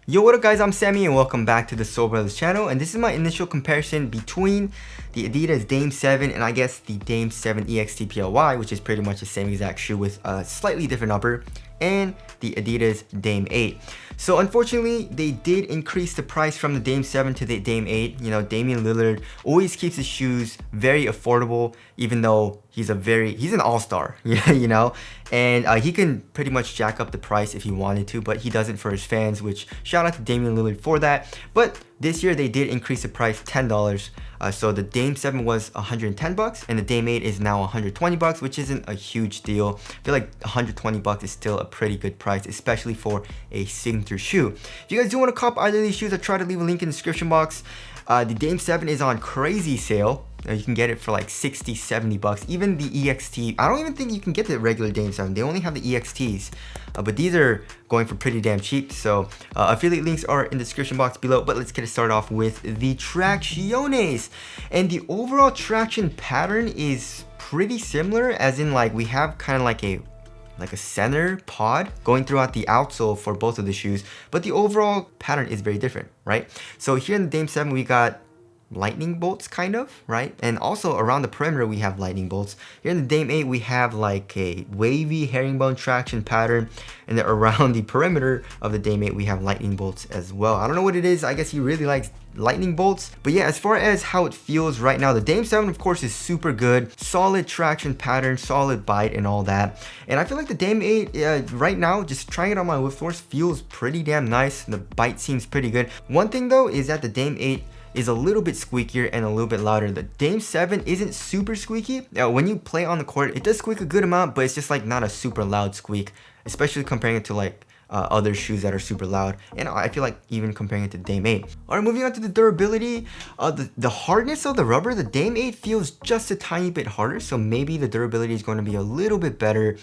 Yo, what up guys, I'm Sammy and welcome back to the Soul Brothers channel, and this is my initial comparison between the Adidas Dame 7 and I guess the Dame 7 EXT-PLY, which is pretty much the same exact shoe with a slightly different upper, and the Adidas Dame 8. So unfortunately, they did increase the price from the Dame 7 to the Dame 8. You know, Damian Lillard always keeps his shoes very affordable, even though he's an all-star, you know, and he can pretty much jack up the price if he wanted to, but he doesn't for his fans, which shout out to Damian Lillard for that. But this year they did increase the price $10. So the Dame 7 was $110 and the Dame 8 is now $120, which isn't a huge deal. I feel like $120 is still a pretty good price, especially for a signature shoe. If you guys do want to cop either of these shoes, I'll try to leave a link in the description box. The Dame 7 is on crazy sale. You can get it for like 60, 70 bucks. Even the EXT, I don't even think you can get the regular Dame 7. They only have the EXTs. But these are going for pretty damn cheap. So affiliate links are in the description box below. But let's get it started off with the tracciones. And the overall traction pattern is pretty similar, as in like we have kind of like a center pod going throughout the outsole for both of the shoes, but the overall pattern is very different, right? So here in the Dame 7 we got lightning bolts kind of, right? And also around the perimeter we have lightning bolts. Here in the Dame 8 we have like a wavy herringbone traction pattern, and then around the perimeter of the Dame 8 we have lightning bolts as well. I don't know what it is, I guess he really likes lightning bolts. But yeah, as far as how it feels right now, the Dame 7 of course is super good, solid traction pattern, solid bite and all that. And I feel like the Dame 8 right now, just trying it on my foot force, feels pretty damn nice. The bite seems pretty good. One thing though is that the Dame 8 is a little bit squeakier and a little bit louder. The Dame 7 isn't super squeaky. When you play on the court, it does squeak a good amount, but it's just like not a super loud squeak, especially comparing it to like other shoes that are super loud, and I feel like even comparing it to Dame 8. Alright, moving on to the durability. The hardness of the rubber, the Dame 8 feels just a tiny bit harder, so maybe the durability is going to be a little bit better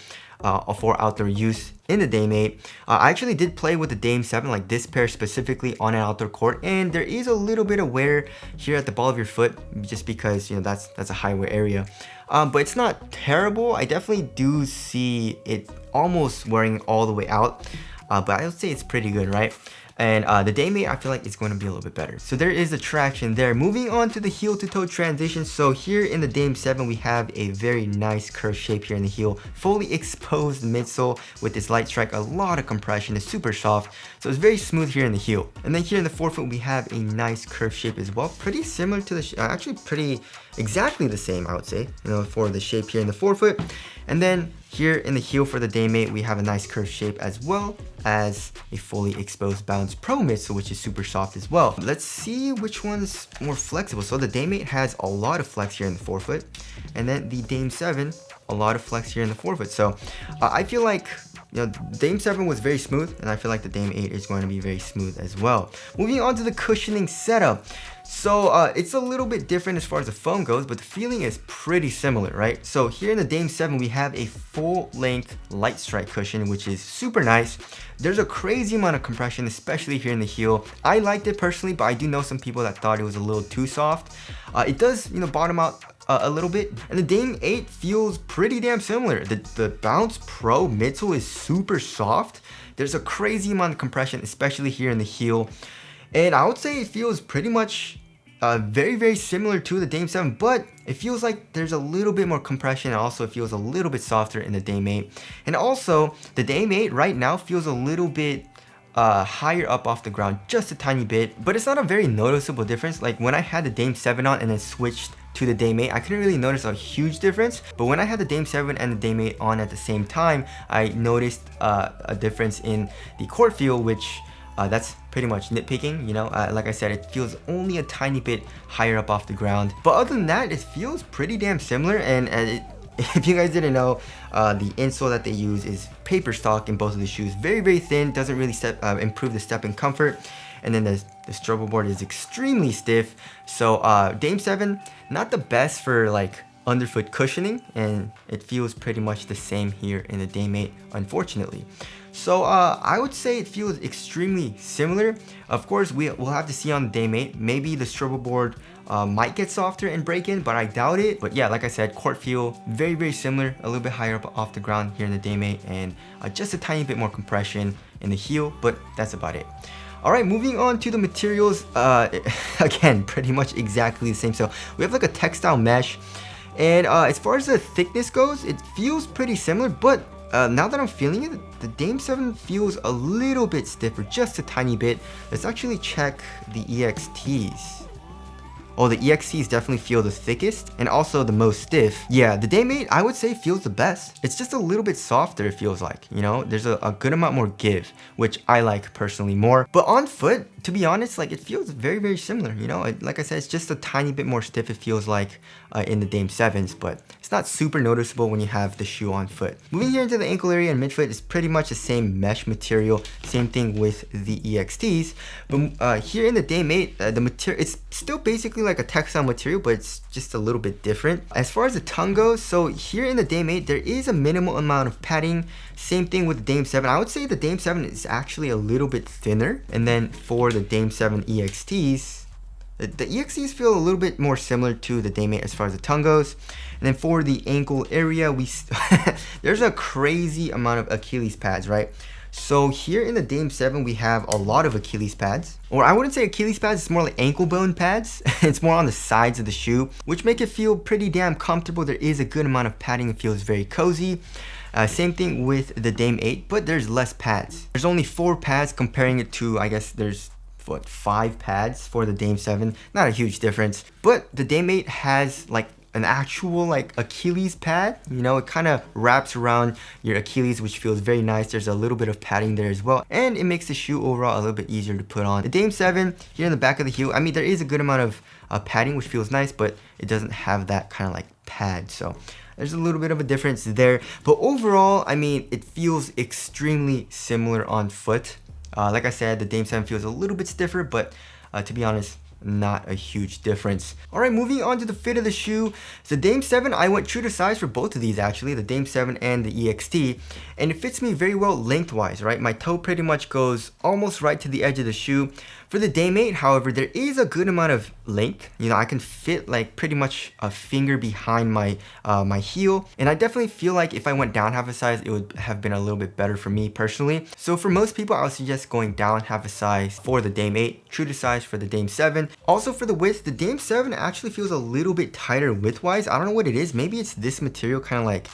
for outdoor use in the Dame 8. I actually did play with the Dame 7, like this pair specifically, on an outdoor court, and there is a little bit of wear here at the ball of your foot, just because, you know, that's a high wear area. But it's not terrible. I definitely do see it almost wearing all the way out. But I would say it's pretty good, right? And the Dame 8, I feel like it's going to be a little bit better. So there is the traction there. Moving on to the heel to toe transition. So here in the Dame 7, we have a very nice curved shape here in the heel. Fully exposed midsole with this light strike, a lot of compression. It's super soft. So it's very smooth here in the heel. And then here in the forefoot, we have a nice curved shape as well. Pretty similar to the, actually pretty exactly the same, I would say, you know, for the shape here in the forefoot. And then here in the heel for the Dame 8, we have a nice curved shape as well as a fully exposed Bounce Pro midsole, which is super soft as well. Let's see which one's more flexible. So the Dame 8 has a lot of flex here in the forefoot, and then the Dame 7, a lot of flex here in the forefoot. So I feel like, you know, Dame 7 was very smooth, and I feel like the Dame 8 is going to be very smooth as well. Moving on to the cushioning setup. So it's a little bit different as far as the foam goes, but the feeling is pretty similar, right? So here in the Dame 7, we have a full-length light strike cushion, which is super nice. There's a crazy amount of compression, especially here in the heel. I liked it personally, but I do know some people that thought it was a little too soft. It does, you know, bottom out a little bit, and the Dame 8 feels pretty damn similar. The Bounce Pro midsole is super soft. There's a crazy amount of compression, especially here in the heel, and I would say it feels pretty much very, very similar to the Dame 7, but it feels like there's a little bit more compression, and also it feels a little bit softer in the Dame 8. And also, the Dame 8 right now feels a little bit higher up off the ground, just a tiny bit, but it's not a very noticeable difference. Like when I had the Dame 7 on and then switched to the Dame 8, I couldn't really notice a huge difference, but when I had the Dame 7 and the Dame 8 on at the same time, I noticed a difference in the court feel, which that's pretty much nitpicking, you know. Like I said, it feels only a tiny bit higher up off the ground, but other than that, it feels pretty damn similar. And if you guys didn't know, the insole that they use is paper stock in both of the shoes. Very, very thin, doesn't really improve the step in comfort. And then the strobel board is extremely stiff. So Dame 7, not the best for like underfoot cushioning, and it feels pretty much the same here in the Dame 8, unfortunately. So I would say it feels extremely similar. Of course, we'll have to see on the Dame 8. Maybe the strobel board might get softer and break in, but I doubt it. But yeah, like I said, court feel very, very similar, a little bit higher up off the ground here in the Dame 8, and just a tiny bit more compression in the heel, but that's about it. All right, moving on to the materials. Again, pretty much exactly the same. So we have like a textile mesh, and as far as the thickness goes, it feels pretty similar, but now that I'm feeling it, the Dame 7 feels a little bit stiffer, just a tiny bit. Let's actually check the EXTs. Oh, the EXTs definitely feel the thickest and also the most stiff. Yeah, the Dame 8, I would say, feels the best. It's just a little bit softer, it feels like. You know, there's a good amount more give, which I like personally more. But on foot, to be honest, like it feels very, very similar. You know, like I said, it's just a tiny bit more stiff, it feels like in the Dame 7s, but it's not super noticeable when you have the shoe on foot. Moving here into the ankle area and midfoot is pretty much the same mesh material. Same thing with the EXTs. But here in the Dame 8, the material, it's still basically like a textile material, but it's just a little bit different. As far as the tongue goes, so here in the Dame 8, there is a minimal amount of padding. Same thing with the Dame 7. I would say the Dame 7 is actually a little bit thinner. And then for the Dame 7 EXTs, the EXTs feel a little bit more similar to the Dame 8 as far as the tongue goes. And then for the ankle area, there's a crazy amount of Achilles pads, right? So here in the Dame 7, we have a lot of Achilles pads. Or I wouldn't say Achilles pads, it's more like ankle bone pads. It's more on the sides of the shoe, which make it feel pretty damn comfortable. There is a good amount of padding. It feels very cozy. Same thing with the Dame 8, but there's less pads. There's only 4 pads comparing it to, I guess there's, what, 5 pads for the Dame 7. Not a huge difference. But the Dame 8 has like an actual like Achilles pad. You know, it kind of wraps around your Achilles, which feels very nice. There's a little bit of padding there as well, and it makes the shoe overall a little bit easier to put on. The Dame 7 here in the back of the heel, I mean, there is a good amount of padding, which feels nice, but it doesn't have that kind of like pad. So there's a little bit of a difference there, but overall, I mean, it feels extremely similar on foot. Like I said, the Dame 7 feels a little bit stiffer, but to be honest, not a huge difference. All right, moving on to the fit of the shoe. So Dame 7, I went true to size for both of these actually, the Dame 7 and the EXT, and it fits me very well lengthwise, right? My toe pretty much goes almost right to the edge of the shoe. For the Dame 8, however, there is a good amount of length. You know, I can fit like pretty much a finger behind my my heel, and I definitely feel like if I went down half a size, it would have been a little bit better for me personally. So for most people, I would suggest going down half a size for the Dame 8, true to size for the Dame 7. Also for the width, the Dame 7 actually feels a little bit tighter width-wise. I don't know what it is. Maybe it's this material, kind of like,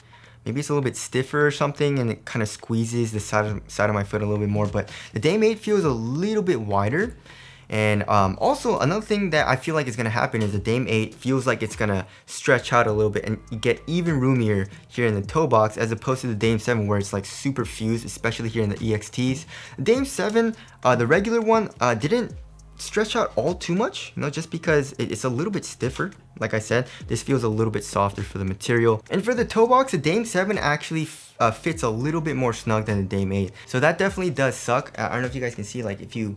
maybe it's a little bit stiffer or something, and it kind of squeezes the side of my foot a little bit more. But the Dame 8 feels a little bit wider. And also another thing that I feel like is going to happen is the Dame 8 feels like it's going to stretch out a little bit and get even roomier here in the toe box, as opposed to the Dame 7 where it's like super fused, especially here in the EXTs. The Dame 7, the regular one, didn't stretch out all too much, you know, just because it's a little bit stiffer. Like I said, this feels a little bit softer for the material. And for the toe box, the Dame 7 actually fits a little bit more snug than the Dame 8. So that definitely does suck. I don't know if you guys can see, like if you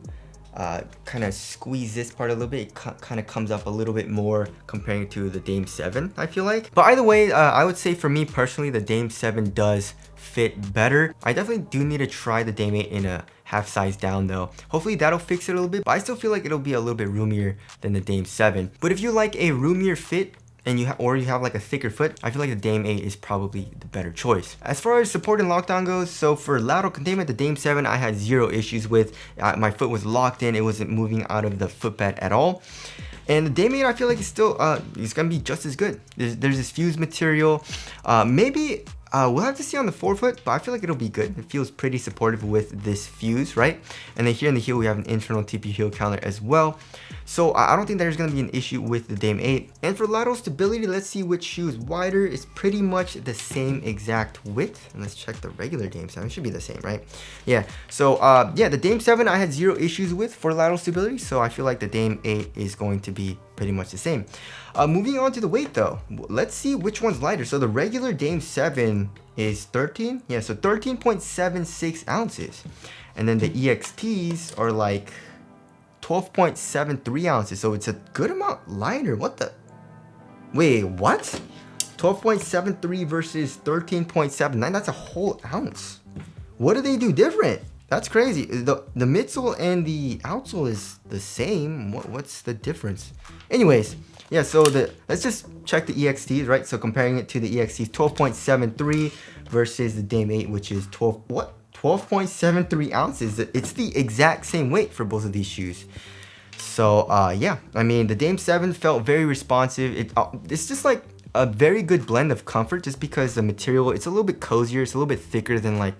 kind of squeeze this part a little bit, it kind of comes up a little bit more comparing to the Dame 7, I feel like. But either way, I would say for me personally, the Dame 7 does fit better. I definitely do need to try the Dame 8 in a half size down though. Hopefully that'll fix it a little bit, but I still feel like it'll be a little bit roomier than the Dame 7. But if you like a roomier fit, and you have like a thicker foot, I feel like the Dame 8 is probably the better choice. As far as support and lockdown goes, so for lateral containment, the Dame 7 I had 0 issues with. My foot was locked in, it wasn't moving out of the footbed at all. And the Dame 8 I feel like it's still, it's gonna be just as good. There's this fused material. Maybe we'll have to see on the forefoot, but I feel like it'll be good. It feels pretty supportive with this fuse, right? And then here in the heel, we have an internal TP heel counter as well. So I don't think there's going to be an issue with the Dame 8. And for lateral stability, let's see which shoe is wider. It's pretty much the same exact width. And let's check the regular Dame 7. It should be the same, right? Yeah. So yeah, the Dame 7 I had 0 issues with for lateral stability. So I feel like the Dame 8 is going to be pretty much the same. Moving on to the weight though, let's see which one's lighter. So the regular Dame 7 is 13, yeah, so 13.76 ounces, and then the EXTs are like 12.73 ounces, so it's a good amount lighter. What the, wait, what? 12.73 versus 13.79, that's a whole ounce. What do they do different? That's crazy. The midsole and the outsole is the same. What's the difference? Anyways, yeah, so let's just check the EXTs, right? So comparing it to the EXTs, 12.73 versus the Dame 8, which is 12, what? 12.73 ounces. It's the exact same weight for both of these shoes. So yeah, I mean, the Dame 7 felt very responsive. It's just like a very good blend of comfort, just because the material, it's a little bit cozier, it's a little bit thicker than like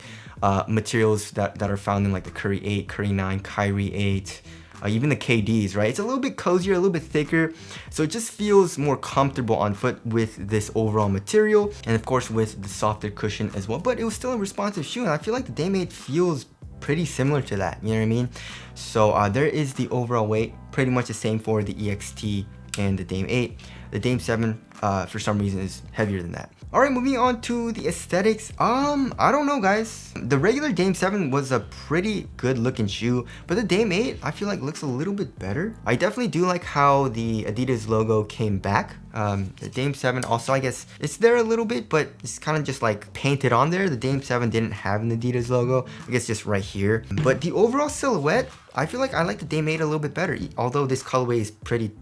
materials that are found in like the Curry 8, Curry 9, Kyrie 8, even the KDs, right? It's a little bit cozier, a little bit thicker, so it just feels more comfortable on foot with this overall material, and of course with the softer cushion as well. But it was still a responsive shoe, and I feel like the Dame 8 feels pretty similar to that, you know what I mean? So there is the overall weight, pretty much the same for the EXT and the Dame 8. The Dame 7 for some reason is heavier than that. Alright, moving on to the aesthetics. I don't know, guys. The regular Dame 7 was a pretty good looking shoe, but the Dame 8 I feel like looks a little bit better. I definitely do like how the Adidas logo came back. The Dame 7 also, I guess it's there a little bit, but it's kind of just like painted on there. The Dame 7 didn't have an Adidas logo, I guess just right here. But the overall silhouette, I feel like I like the Dame 8 a little bit better, although this colorway is pretty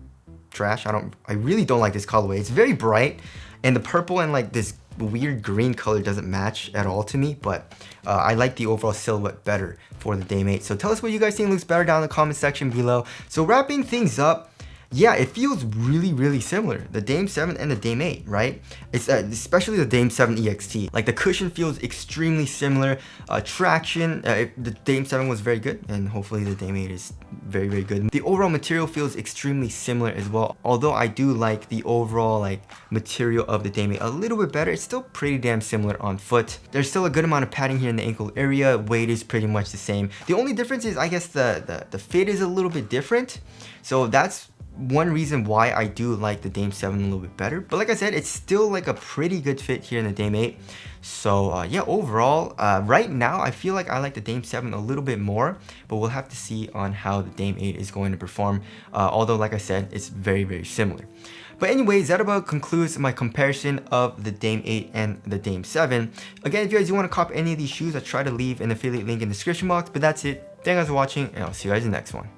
trash. I really don't like this colorway. It's very bright, and the purple and like this weird green color doesn't match at all to me, but I like the overall silhouette better for the Dame 8. So tell us what you guys think looks better down in the comment section below. So wrapping things up, yeah, it feels really similar, the Dame 7 and the Dame 8, right? It's especially the Dame 7 EXT. Like the cushion feels extremely similar. Traction, the Dame 7 was very good, and hopefully the Dame 8 is very good. The overall material feels extremely similar as well. Although I do like the overall like material of the Dame 8 a little bit better, it's still pretty damn similar on foot. There's still a good amount of padding here in the ankle area. Weight is pretty much the same. The only difference is, I guess, the fit is a little bit different. So that's one reason why I do like the Dame 7 a little bit better. But like I said, it's still like a pretty good fit here in the Dame 8. So yeah, overall, right now I feel like I like the Dame 7 a little bit more, but we'll have to see on how the Dame 8 is going to perform. Although like I said, it's very similar. But anyways, that about concludes my comparison of the Dame 8 and the Dame 7. Again, if you guys do want to cop any of these shoes, I try to leave an affiliate link in the description box. But that's it. Thank you guys for watching, and I'll see you guys in the next one.